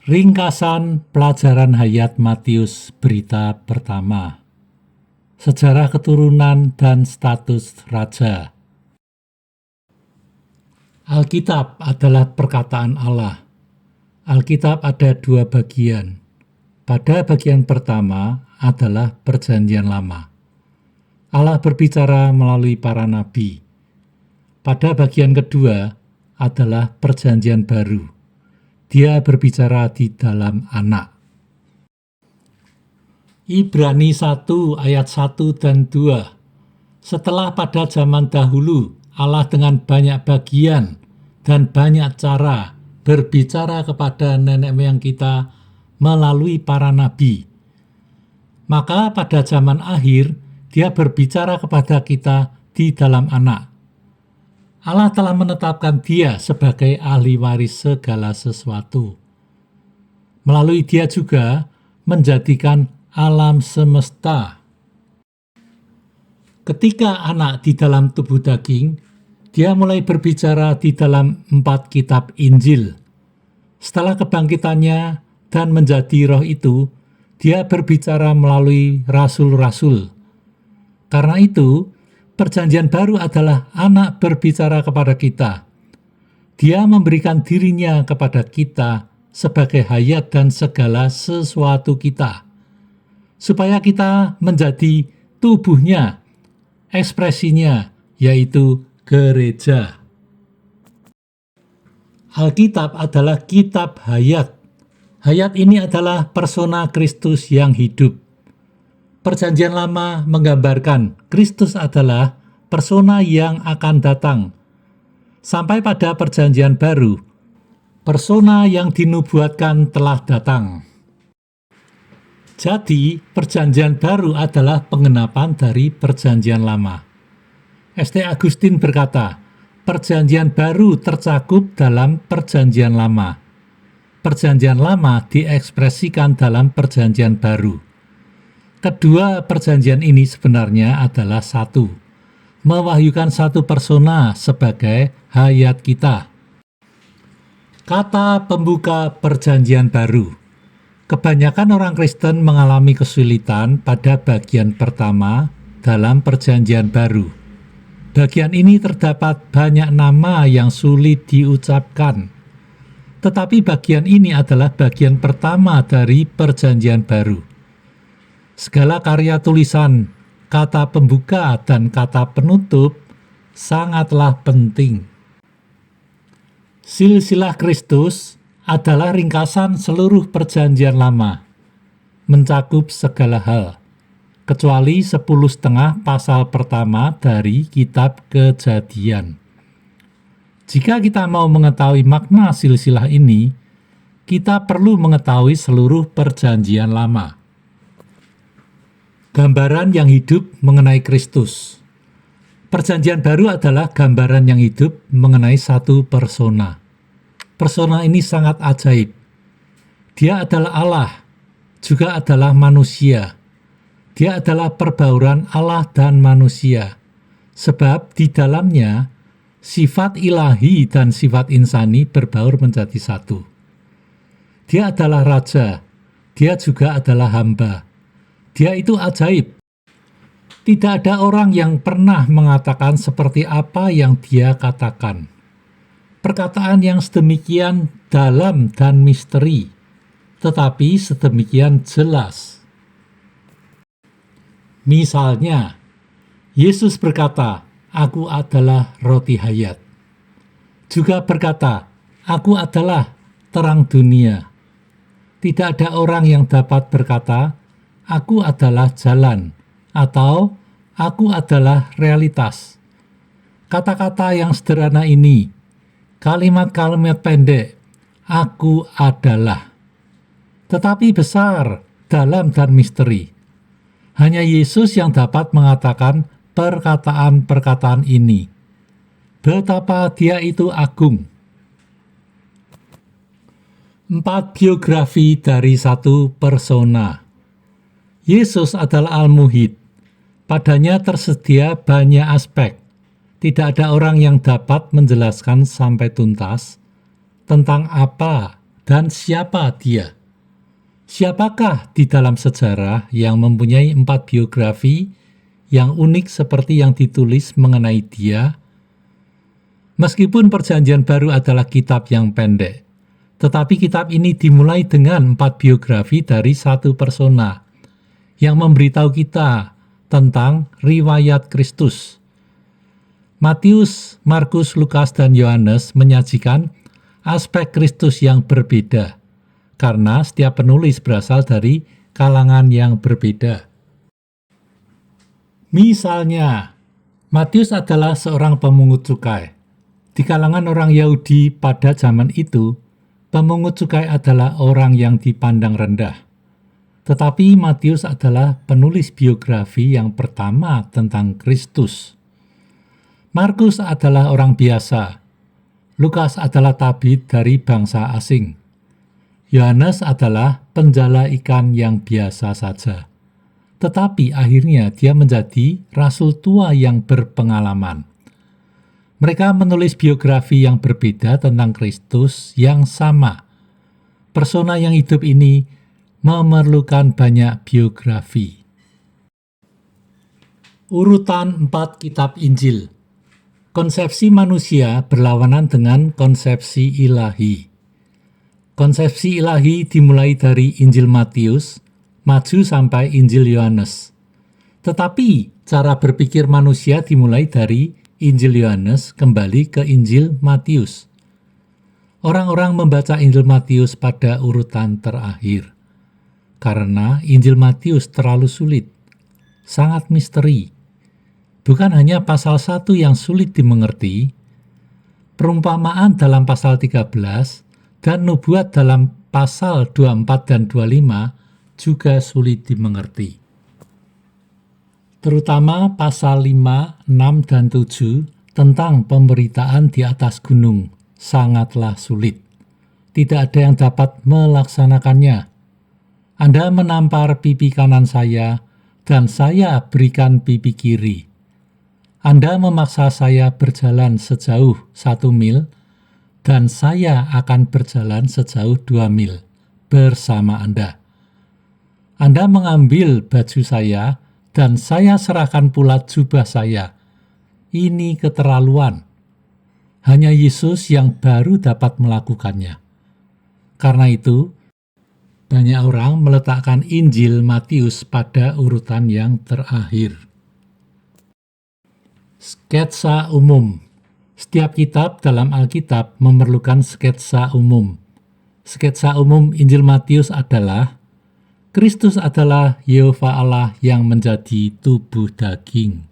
Ringkasan pelajaran hayat Matius berita pertama. Sejarah keturunan dan status raja. Alkitab adalah perkataan Allah. Alkitab ada dua bagian. Pada bagian pertama adalah Perjanjian Lama. Allah berbicara melalui para nabi. Pada bagian kedua adalah Perjanjian Baru. Dia berbicara di dalam Anak. Ibrani 1 ayat 1 dan 2. Setelah pada zaman dahulu Allah dengan banyak bagian dan banyak cara berbicara kepada nenek moyang kita melalui para nabi. Maka pada zaman akhir Dia berbicara kepada kita di dalam Anak. Allah telah menetapkan Dia sebagai ahli waris segala sesuatu. Melalui Dia juga menjadikan alam semesta. Ketika Anak di dalam tubuh daging, Dia mulai berbicara di dalam 4 kitab Injil. Setelah kebangkitannya dan menjadi Roh itu, Dia berbicara melalui rasul-rasul. Karena itu, Perjanjian Baru adalah Anak berbicara kepada kita. Dia memberikan dirinya kepada kita sebagai hayat dan segala sesuatu kita, supaya kita menjadi tubuhnya, ekspresinya, yaitu gereja. Alkitab adalah kitab hayat. Hayat ini adalah persona Kristus yang hidup. Perjanjian Lama menggambarkan Kristus adalah persona yang akan datang. Sampai pada Perjanjian Baru, persona yang dinubuatkan telah datang. Jadi, Perjanjian Baru adalah pengenapan dari Perjanjian Lama. St. Agustin berkata, Perjanjian Baru tercakup dalam Perjanjian Lama. Perjanjian Lama diekspresikan dalam Perjanjian Baru. Kedua perjanjian ini sebenarnya adalah satu, mewahyukan satu persona sebagai hayat kita. Kata pembuka Perjanjian Baru. Kebanyakan orang Kristen mengalami kesulitan pada bagian pertama dalam Perjanjian Baru. Bagian ini terdapat banyak nama yang sulit diucapkan. Tetapi bagian ini adalah bagian pertama dari Perjanjian Baru. Segala karya tulisan, kata pembuka dan kata penutup sangatlah penting. Silsilah Kristus adalah ringkasan seluruh Perjanjian Lama, mencakup segala hal, kecuali 10,5 pasal pertama dari Kitab Kejadian. Jika kita mau mengetahui makna silsilah ini, kita perlu mengetahui seluruh Perjanjian Lama. Gambaran yang hidup mengenai Kristus. Perjanjian Baru adalah gambaran yang hidup mengenai satu persona. Persona ini sangat ajaib. Dia adalah Allah, juga adalah manusia. Dia adalah perbauran Allah dan manusia. Sebab di dalamnya, sifat ilahi dan sifat insani berbaur menjadi satu. Dia adalah raja, dia juga adalah hamba. Dia itu ajaib. Tidak ada orang yang pernah mengatakan seperti apa yang dia katakan. Perkataan yang sedemikian dalam dan misteri, tetapi sedemikian jelas. Misalnya, Yesus berkata, "Aku adalah roti hayat." Juga berkata, "Aku adalah terang dunia." Tidak ada orang yang dapat berkata, "Aku adalah jalan," atau "Aku adalah realitas." Kata-kata yang sederhana ini, kalimat-kalimat pendek, "Aku adalah," tetapi besar, dalam dan misteri. Hanya Yesus yang dapat mengatakan perkataan-perkataan ini. Betapa Dia itu agung. 4 biografi dari satu persona. Yesus adalah Al-Muhid. Padanya tersedia banyak aspek. Tidak ada orang yang dapat menjelaskan sampai tuntas tentang apa Dan siapa dia? Siapakah di dalam sejarah yang mempunyai 4 biografi yang unik seperti yang ditulis mengenai dia? Meskipun Perjanjian Baru adalah kitab yang pendek, tetapi kitab ini dimulai dengan 4 biografi dari satu persona yang memberitahu kita tentang riwayat Kristus. Matius, Markus, Lukas, dan Yohanes menyajikan aspek Kristus yang berbeda, karena setiap penulis berasal dari kalangan yang berbeda. Misalnya, Matius adalah seorang pemungut cukai. Di kalangan orang Yahudi pada zaman itu, pemungut cukai adalah orang yang dipandang rendah. Tetapi Matius adalah penulis biografi yang pertama tentang Kristus. Markus adalah orang biasa. Lukas adalah tabib dari bangsa asing. Yohanes adalah penjala ikan yang biasa saja. Tetapi akhirnya dia menjadi rasul tua yang berpengalaman. Mereka menulis biografi yang berbeda tentang Kristus yang sama. Persona yang hidup ini memerlukan banyak biografi. Urutan 4 kitab Injil. Konsepsi manusia berlawanan dengan konsepsi ilahi. Konsepsi ilahi dimulai dari Injil Matius, maju sampai Injil Yohanes. Tetapi cara berpikir manusia dimulai dari Injil Yohanes kembali ke Injil Matius. Orang-orang membaca Injil Matius pada urutan terakhir, karena Injil Matius terlalu sulit, sangat misteri. Bukan hanya pasal 1 yang sulit dimengerti, perumpamaan dalam pasal 13 dan nubuat dalam pasal 24 dan 25 juga sulit dimengerti. Terutama pasal 5, 6, dan 7 tentang pemberitaan di atas gunung sangatlah sulit. Tidak ada yang dapat melaksanakannya. Anda menampar pipi kanan saya, dan saya berikan pipi kiri. Anda memaksa saya berjalan sejauh 1 mil, dan saya akan berjalan sejauh 2 mil bersama Anda. Anda mengambil baju saya, dan saya serahkan pula jubah saya. Ini keterlaluan. Hanya Yesus yang baru dapat melakukannya. Karena itu, banyak orang meletakkan Injil Matius pada urutan yang terakhir. Sketsa umum. Setiap kitab dalam Alkitab memerlukan sketsa umum. Sketsa umum Injil Matius adalah Kristus adalah Yehova Allah yang menjadi tubuh daging,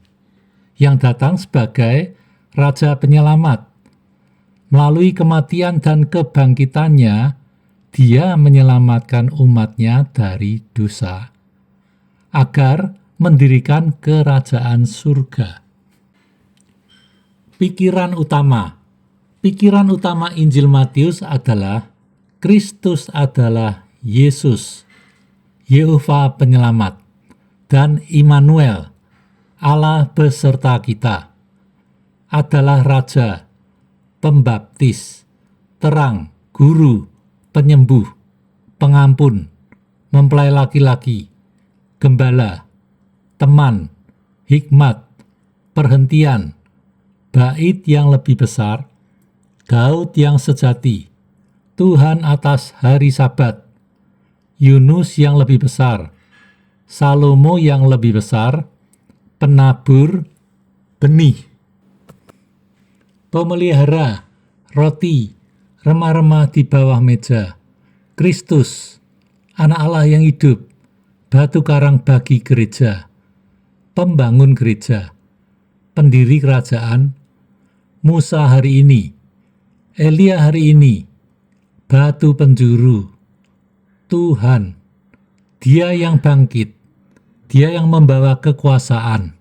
yang datang sebagai Raja Penyelamat. Melalui kematian dan kebangkitannya, Dia menyelamatkan umatnya dari dosa, agar mendirikan kerajaan surga. Pikiran utama. Pikiran utama Injil Matius adalah Kristus adalah Yesus, Yehova Penyelamat, dan Immanuel, Allah beserta kita. Adalah Raja, Pembaptis, Terang, Guru, Penyembuh, Pengampun, Mempelai laki-laki, Gembala, Teman, Hikmat, Perhentian, Bait yang lebih besar, Daud yang sejati, Tuhan atas hari Sabat, Yunus yang lebih besar, Salomo yang lebih besar, Penabur, Benih, Pemelihara, Roti, Remah-remah di bawah meja, Kristus, Anak Allah yang hidup, Batu karang bagi gereja, Pembangun gereja, Pendiri kerajaan, Musa hari ini, Elia hari ini, Batu penjuru, Tuhan, Dia yang bangkit, Dia yang membawa kekuasaan,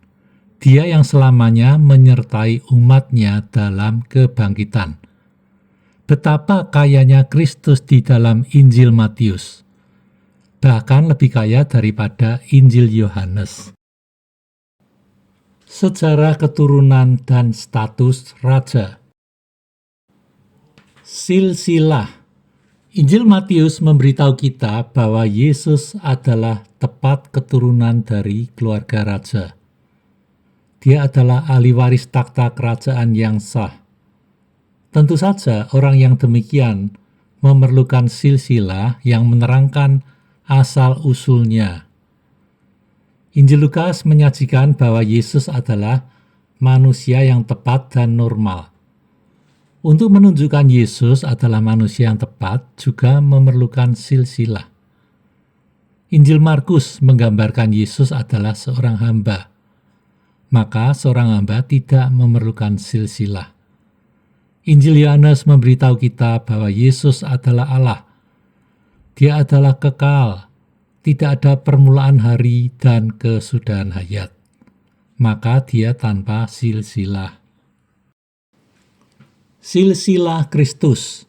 Dia yang selamanya menyertai umatnya dalam kebangkitan. Betapa kayanya Kristus di dalam Injil Matius, bahkan lebih kaya daripada Injil Yohanes. Sejarah keturunan dan status raja. Silsilah. Injil Matius memberitahu kita bahwa Yesus adalah tepat keturunan dari keluarga raja. Dia adalah ahli waris takhta kerajaan yang sah. Tentu saja orang yang demikian memerlukan silsilah yang menerangkan asal-usulnya. Injil Lukas menyajikan bahwa Yesus adalah manusia yang tepat dan normal. Untuk menunjukkan Yesus adalah manusia yang tepat juga memerlukan silsilah. Injil Markus menggambarkan Yesus adalah seorang hamba. Maka seorang hamba tidak memerlukan silsilah. Injil Yohanes memberitahu kita bahwa Yesus adalah Allah. Dia adalah kekal, tidak ada permulaan hari dan kesudahan hayat. Maka dia tanpa silsilah. Silsilah Kristus.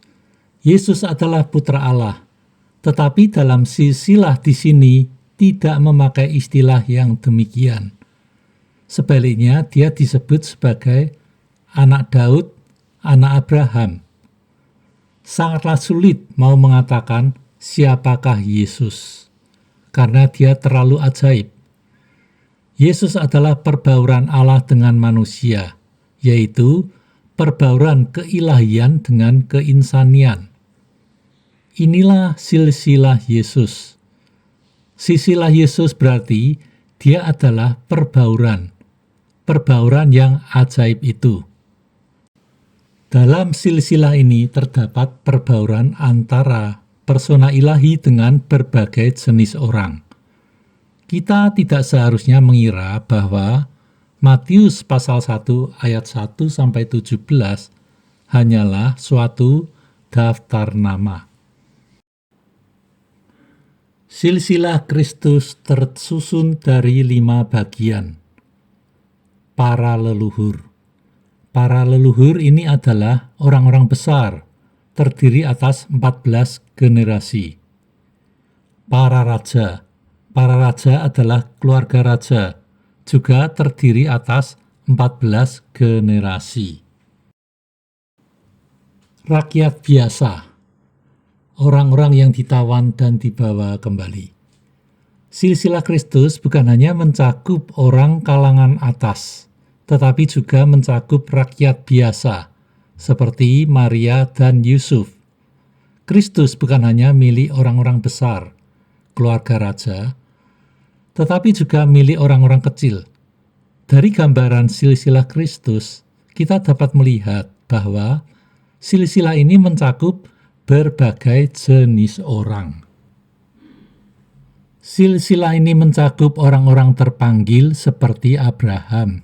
Yesus adalah putra Allah, tetapi dalam silsilah di sini tidak memakai istilah yang demikian. Sebaliknya, dia disebut sebagai anak Daud, anak Abraham. Sangatlah sulit mau mengatakan siapakah Yesus, karena dia terlalu ajaib. Yesus adalah perbauran Allah dengan manusia, yaitu perbauran keilahian dengan keinsanian. Inilah silsilah Yesus. Silsilah Yesus berarti dia adalah perbauran yang ajaib itu. Dalam silsilah ini terdapat perbauran antara persona ilahi dengan berbagai jenis orang. Kita tidak seharusnya mengira bahwa Matius pasal 1 ayat 1-17 hanyalah suatu daftar nama. Silsilah Kristus tersusun dari 5 bagian. Para leluhur. Para leluhur ini adalah orang-orang besar, terdiri atas 14 generasi. Para raja. Para raja adalah keluarga raja, juga terdiri atas 14 generasi. Rakyat biasa, orang-orang yang ditawan dan dibawa kembali. Silsilah Kristus bukan hanya mencakup orang kalangan atas, tetapi juga mencakup rakyat biasa, seperti Maria dan Yusuf. Kristus bukan hanya milik orang-orang besar, keluarga raja, tetapi juga milik orang-orang kecil. Dari gambaran silsilah Kristus, kita dapat melihat bahwa silsilah ini mencakup berbagai jenis orang. Silsilah ini mencakup orang-orang terpanggil seperti Abraham,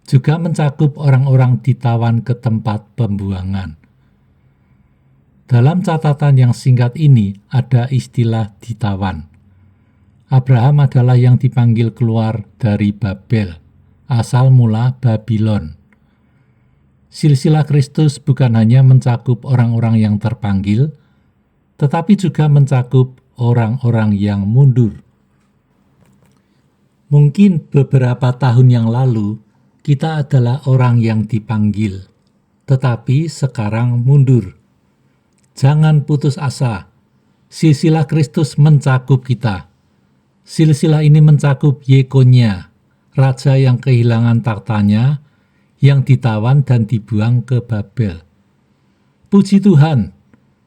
juga mencakup orang-orang ditawan ke tempat pembuangan. Dalam catatan yang singkat ini ada istilah ditawan. Abraham adalah yang dipanggil keluar dari Babel, asal mula Babylon. Silsilah Kristus bukan hanya mencakup orang-orang yang terpanggil, tetapi juga mencakup orang-orang yang mundur. Mungkin beberapa tahun yang lalu, kita adalah orang yang dipanggil, tetapi sekarang mundur. Jangan putus asa. Silsilah Kristus mencakup kita. Silsilah ini mencakup Yekonia, raja yang kehilangan tahtanya, yang ditawan dan dibuang ke Babel. Puji Tuhan,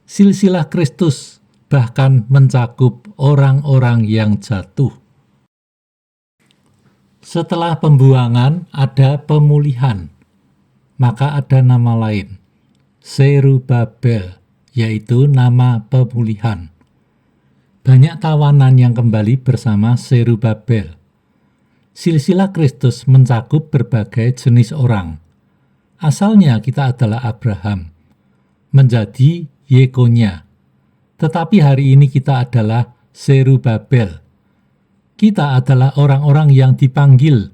silsilah Kristus bahkan mencakup orang-orang yang jatuh. Setelah pembuangan ada pemulihan, maka ada nama lain, Zerubabel, yaitu nama pemulihan. Banyak tawanan yang kembali bersama Zerubabel. Silsilah Kristus mencakup berbagai jenis orang. Asalnya kita adalah Abraham, menjadi Yekonia. Tetapi hari ini kita adalah Zerubabel. Kita adalah orang-orang yang dipanggil,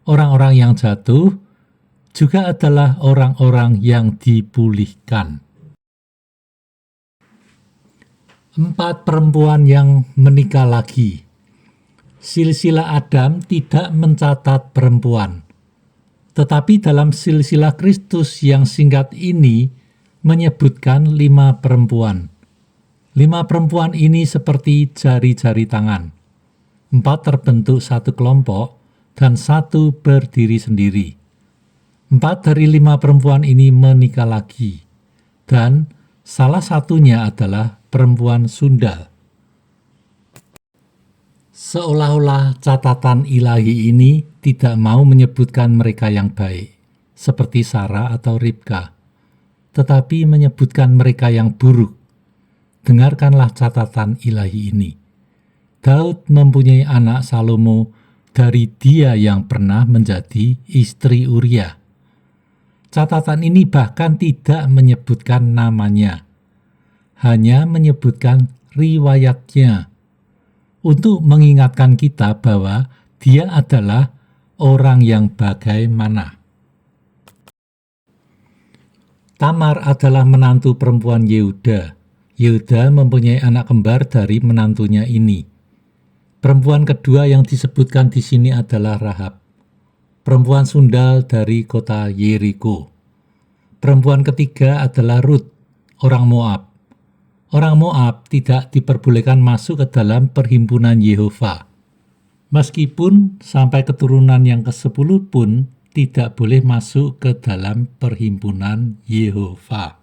orang-orang yang jatuh, juga adalah orang-orang yang dipulihkan. 4 perempuan yang menikah lagi. Silsilah Adam tidak mencatat perempuan, tetapi dalam silsilah Kristus yang singkat ini menyebutkan 5 perempuan. 5 perempuan ini seperti jari-jari tangan. 4 terbentuk satu kelompok dan 1 berdiri sendiri. 4 dari 5 perempuan ini menikah lagi, dan salah satunya adalah perempuan sundal. Seolah-olah catatan ilahi ini tidak mau menyebutkan mereka yang baik, seperti Sarah atau Ribka, tetapi menyebutkan mereka yang buruk. Dengarkanlah catatan ilahi ini. Daud mempunyai anak Salomo dari dia yang pernah menjadi istri Uria. Catatan ini bahkan tidak menyebutkan namanya, hanya menyebutkan riwayatnya, untuk mengingatkan kita bahwa dia adalah orang yang bagaimana. Tamar adalah menantu perempuan Yehuda. Yehuda mempunyai anak kembar dari menantunya ini. Perempuan kedua yang disebutkan di sini adalah Rahab, perempuan sundal dari kota Yeriko. Perempuan ketiga adalah Rut, orang Moab. Orang Moab tidak diperbolehkan masuk ke dalam perhimpunan Yehova. Meskipun sampai keturunan yang ke-10 pun tidak boleh masuk ke dalam perhimpunan Yehova.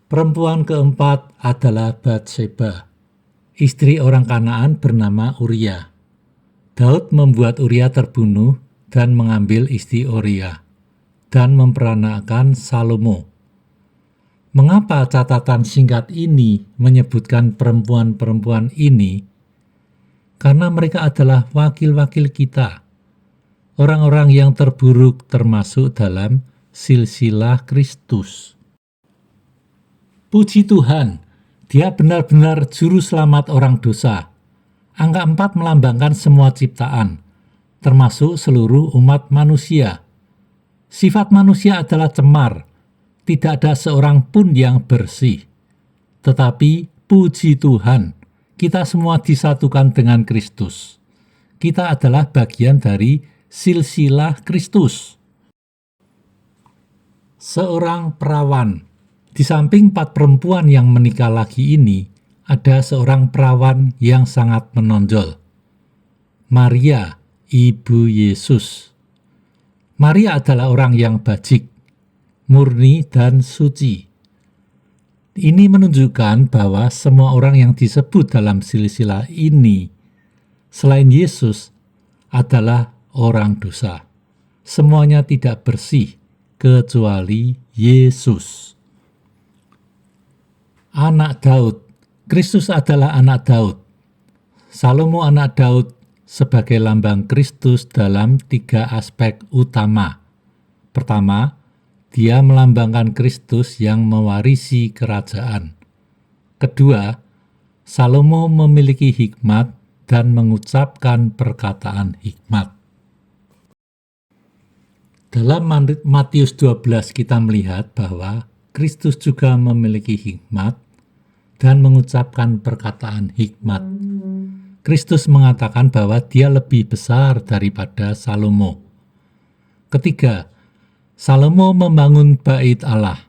Perempuan keempat adalah Batseba, istri orang Kanaan bernama Uria. Daud membuat Uria terbunuh dan mengambil istri Uria dan memperanakkan Salomo. Mengapa catatan singkat ini menyebutkan perempuan-perempuan ini? Karena mereka adalah wakil-wakil kita, orang-orang yang terburuk termasuk dalam silsilah Kristus. Puji Tuhan, Dia benar-benar juru selamat orang dosa. Angka 4 melambangkan semua ciptaan, termasuk seluruh umat manusia. Sifat manusia adalah cemar. Tidak ada seorang pun yang bersih. Tetapi puji Tuhan, kita semua disatukan dengan Kristus. Kita adalah bagian dari silsilah Kristus. Seorang perawan. Di samping 4 perempuan yang menikah lagi ini, ada seorang perawan yang sangat menonjol. Maria, ibu Yesus. Maria adalah orang yang bajik, murni dan suci. Ini menunjukkan bahwa semua orang yang disebut dalam silsilah ini selain Yesus adalah orang dosa. Semuanya tidak bersih kecuali Yesus. Anak Daud. Kristus adalah anak Daud. Salomo anak Daud sebagai lambang Kristus dalam 3 aspek utama. Pertama, dia melambangkan Kristus yang mewarisi kerajaan. Kedua, Salomo memiliki hikmat dan mengucapkan perkataan hikmat. Dalam Matius 12 kita melihat bahwa Kristus juga memiliki hikmat dan mengucapkan perkataan hikmat. Kristus mengatakan bahwa dia lebih besar daripada Salomo. Ketiga, Salomo membangun bait Allah.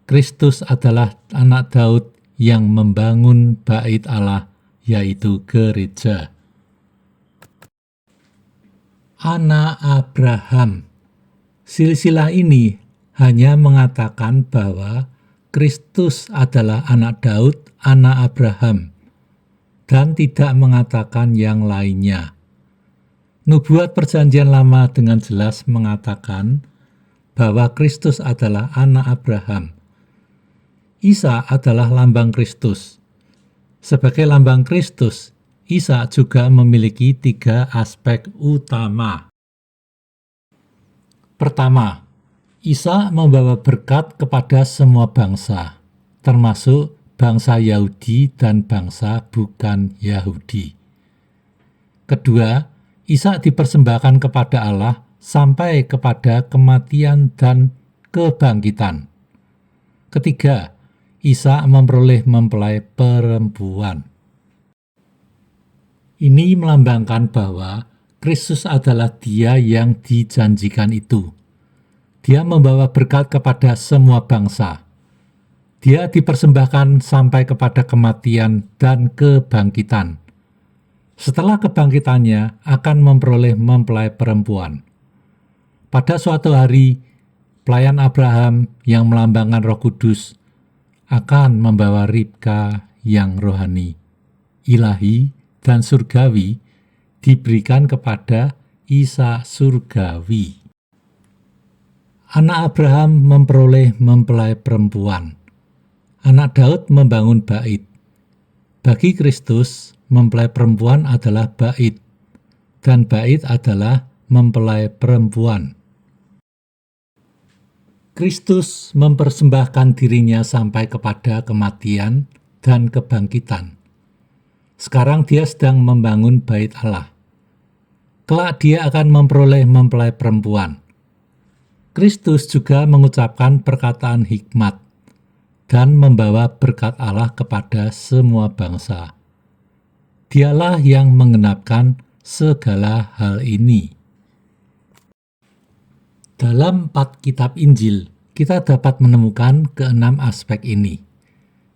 Kristus adalah anak Daud yang membangun bait Allah, yaitu gereja. Anak Abraham. Silsilah ini hanya mengatakan bahwa Kristus adalah anak Daud, anak Abraham, dan tidak mengatakan yang lainnya. Nubuat Perjanjian Lama dengan jelas mengatakan bahwa Kristus adalah anak Abraham. Isa adalah lambang Kristus. Sebagai lambang Kristus, Isa juga memiliki 3 aspek utama. Pertama, Isa membawa berkat kepada semua bangsa, termasuk bangsa Yahudi dan bangsa bukan Yahudi. Kedua, Isa dipersembahkan kepada Allah sampai kepada kematian dan kebangkitan. Ketiga, Isa memperoleh mempelai perempuan. Ini melambangkan bahwa Kristus adalah Dia yang dijanjikan itu. Dia membawa berkat kepada semua bangsa. Dia dipersembahkan sampai kepada kematian dan kebangkitan. Setelah kebangkitannya akan memperoleh mempelai perempuan. Pada suatu hari, pelayan Abraham yang melambangkan Roh Kudus akan membawa Ribka yang rohani, ilahi, dan surgawi diberikan kepada Ishak surgawi. Anak Abraham memperoleh mempelai perempuan. Anak Daud membangun bait. Bagi Kristus, mempelai perempuan adalah bait, dan bait adalah mempelai perempuan. Kristus mempersembahkan dirinya sampai kepada kematian dan kebangkitan. Sekarang dia sedang membangun bait Allah. Kelak dia akan memperoleh mempelai perempuan. Kristus juga mengucapkan perkataan hikmat dan membawa berkat Allah kepada semua bangsa. Dialah yang menggenapkan segala hal ini. Dalam 4 kitab Injil, kita dapat menemukan keenam aspek ini.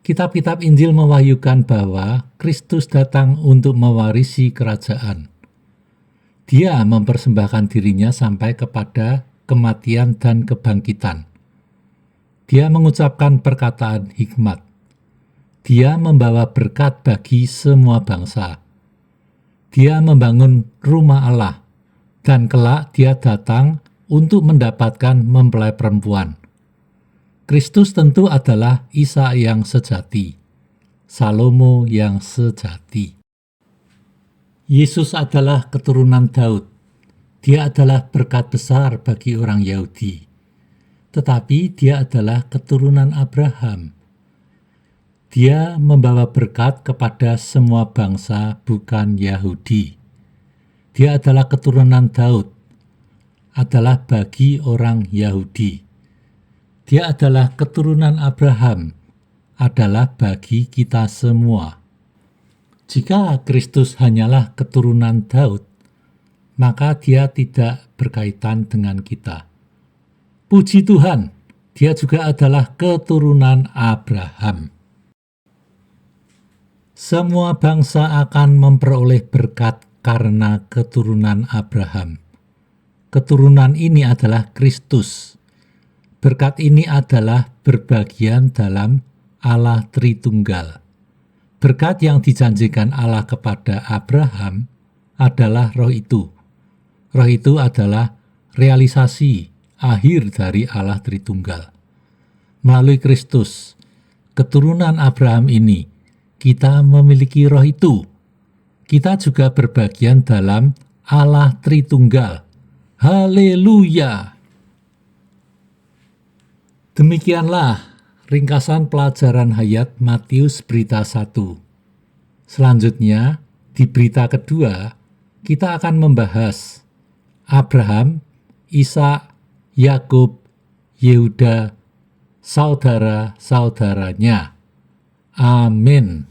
Kitab-kitab Injil mewahyukan bahwa Kristus datang untuk mewarisi kerajaan. Dia mempersembahkan dirinya sampai kepada kematian dan kebangkitan. Dia mengucapkan perkataan hikmat. Dia membawa berkat bagi semua bangsa. Dia membangun rumah Allah, dan kelak dia datang untuk mendapatkan mempelai perempuan. Kristus tentu adalah Ishak yang sejati, Salomo yang sejati. Yesus adalah keturunan Daud. Dia adalah berkat besar bagi orang Yahudi. Tetapi dia adalah keturunan Abraham. Dia membawa berkat kepada semua bangsa bukan Yahudi. Dia adalah keturunan Daud, adalah bagi orang Yahudi. Dia adalah keturunan Abraham, adalah bagi kita semua. Jika Kristus hanyalah keturunan Daud, maka dia tidak berkaitan dengan kita. Puji Tuhan, dia juga adalah keturunan Abraham. Semua bangsa akan memperoleh berkat karena keturunan Abraham. Keturunan ini adalah Kristus. Berkat ini adalah berbagian dalam Allah Tritunggal. Berkat yang dijanjikan Allah kepada Abraham adalah roh itu. Roh itu adalah realisasi akhir dari Allah Tritunggal. Melalui Kristus, keturunan Abraham ini, kita memiliki roh itu. Kita juga berbagian dalam Allah Tritunggal. Haleluya! Demikianlah ringkasan pelajaran hayat Matius berita 1. Selanjutnya, di berita kedua, kita akan membahas Abraham, Ishak, Yakub, Yehuda, saudara-saudaranya. Amin.